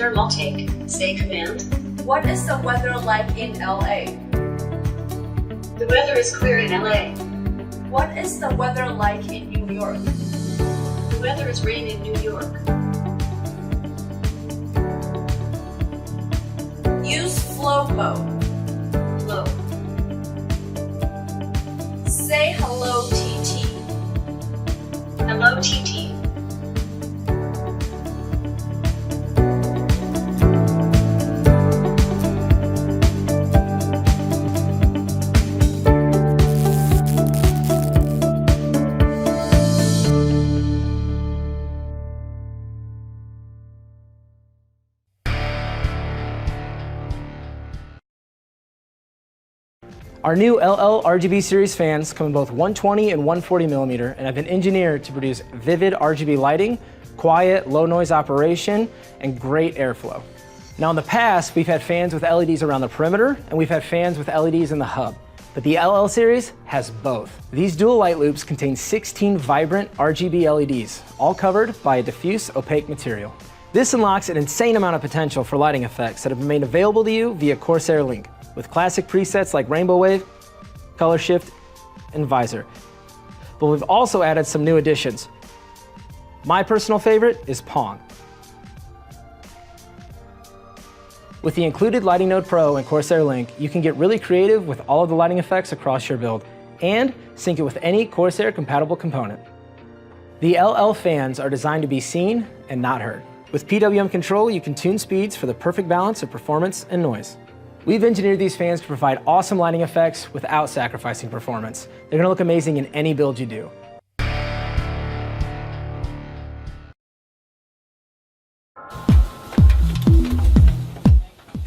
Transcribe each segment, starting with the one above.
Thermaltake. Say command. What is the weather like in LA? The weather is clear in LA. What is the weather like in New York? The weather is rain in New York. Use flow mode. Flow. Say hello, TT. Hello, TT. Our new LL RGB series fans come in both 120 and 140 millimeter and have been engineered to produce vivid RGB lighting, quiet, low noise operation, and great airflow. Now in the past, we've had fans with LEDs around the perimeter, and we've had fans with LEDs in the hub. But the LL series has both. These dual light loops contain 16 vibrant RGB LEDs, all covered by a diffuse opaque material. This unlocks an insane amount of potential for lighting effects that have been made available to you via Corsair Link, with classic presets like Rainbow Wave, Color Shift, and Visor. But we've also added some new additions. My personal favorite is Pong. With the included Lighting Node Pro and Corsair Link, you can get really creative with all of the lighting effects across your build and sync it with any Corsair compatible component. The LL fans are designed to be seen and not heard. With PWM control, you can tune speeds for the perfect balance of performance and noise. We've engineered these fans to provide awesome lighting effects without sacrificing performance. They're gonna look amazing in any build you do.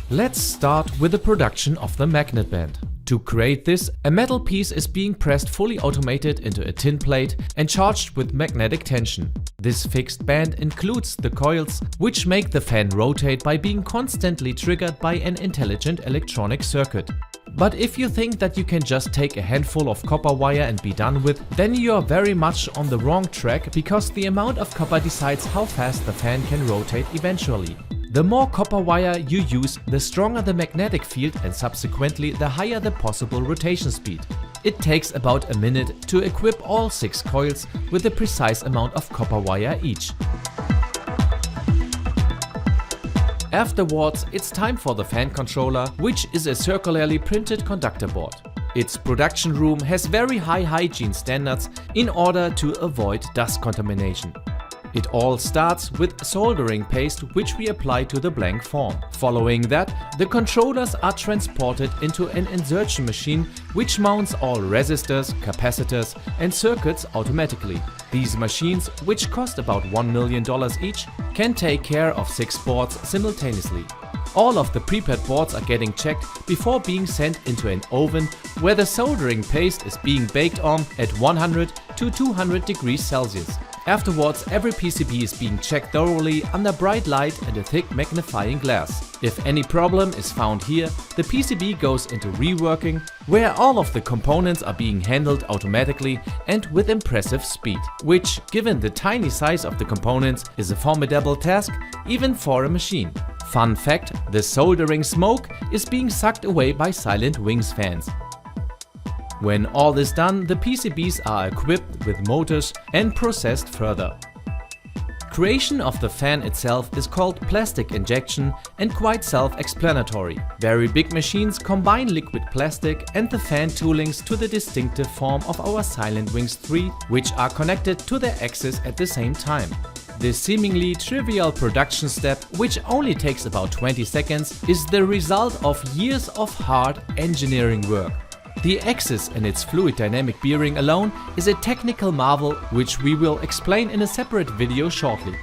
Let's start with the production of the magnet band. To create this, a metal piece is being pressed fully automated into a tin plate and charged with magnetic tension. This fixed band includes the coils, which make the fan rotate by being constantly triggered by an intelligent electronic circuit. But if you think that you can just take a handful of copper wire and be done with, then you are very much on the wrong track, because the amount of copper decides how fast the fan can rotate eventually. The more copper wire you use, the stronger the magnetic field and subsequently the higher the possible rotation speed. It takes about a minute to equip all 6 coils with a precise amount of copper wire each. Afterwards, it's time for the fan controller, which is a circularly printed conductor board. Its production room has very high hygiene standards in order to avoid dust contamination. It all starts with soldering paste, which we apply to the blank form. Following that, the controllers are transported into an insertion machine, which mounts all resistors, capacitors and circuits automatically. These machines, which cost about $1 million each, can take care of 6 boards simultaneously. All of the prepared boards are getting checked before being sent into an oven, where the soldering paste is being baked on at 100 to 200 degrees Celsius. Afterwards, every PCB is being checked thoroughly under bright light and a thick magnifying glass. If any problem is found here, the PCB goes into reworking, where all of the components are being handled automatically and with impressive speed, which, given the tiny size of the components, is a formidable task even for a machine. Fun fact, the soldering smoke is being sucked away by silent wings fans. When all is done, the PCBs are equipped with motors and processed further. Creation of the fan itself is called plastic injection and quite self-explanatory. Very big machines combine liquid plastic and the fan toolings to the distinctive form of our Silent Wings 3, which are connected to their axis at the same time. This seemingly trivial production step, which only takes about 20 seconds, is the result of years of hard engineering work. The axis and its fluid dynamic bearing alone is a technical marvel, which we will explain in a separate video shortly.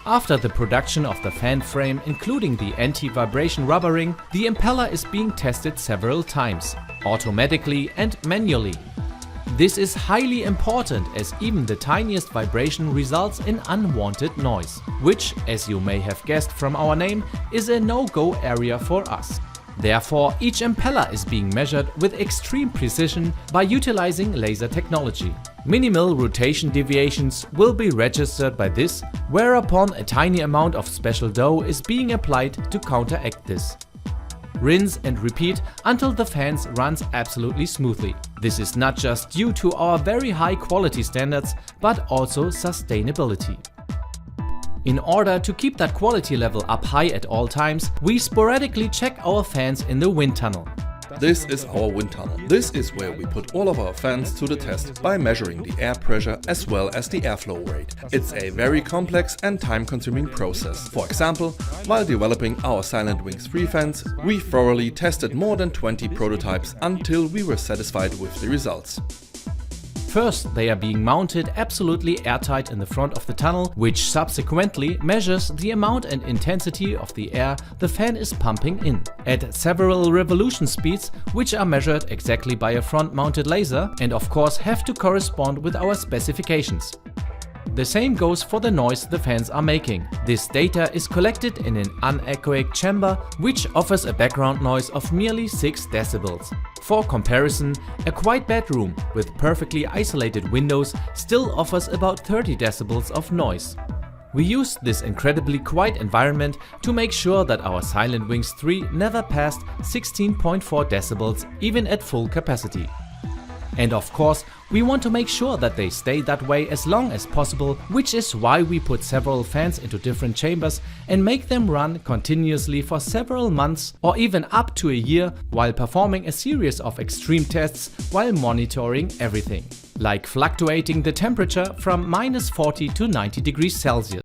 After the production of the fan frame, including the anti-vibration rubber ring, the impeller is being tested several times, automatically and manually. This is highly important, as even the tiniest vibration results in unwanted noise, which, as you may have guessed from our name, is a no-go area for us. Therefore, each impeller is being measured with extreme precision by utilizing laser technology. Minimal rotation deviations will be registered by this, whereupon a tiny amount of special dough is being applied to counteract this. Rinse and repeat until the fans runs absolutely smoothly. This is not just due to our very high quality standards, but also sustainability. In order to keep that quality level up high at all times, we sporadically check our fans in the wind tunnel. This is our wind tunnel. This is where we put all of our fans to the test by measuring the air pressure as well as the airflow rate. It's a very complex and time-consuming process. For example, while developing our Silent Wings 3 fans, we thoroughly tested more than 20 prototypes until we were satisfied with the results. First, they are being mounted absolutely airtight in the front of the tunnel, which subsequently measures the amount and intensity of the air the fan is pumping in, at several revolution speeds, which are measured exactly by a front-mounted laser and of course have to correspond with our specifications. The same goes for the noise the fans are making. This data is collected in an anechoic chamber, which offers a background noise of merely 6 decibels. For comparison, a quite bad room with perfectly isolated windows still offers about 30 decibels of noise. We used this incredibly quiet environment to make sure that our Silent Wings 3 never passed 16.4 decibels even at full capacity. And of course, we want to make sure that they stay that way as long as possible, which is why we put several fans into different chambers and make them run continuously for several months or even up to a year while performing a series of extreme tests while monitoring everything, like fluctuating the temperature from -40 to 90 degrees Celsius.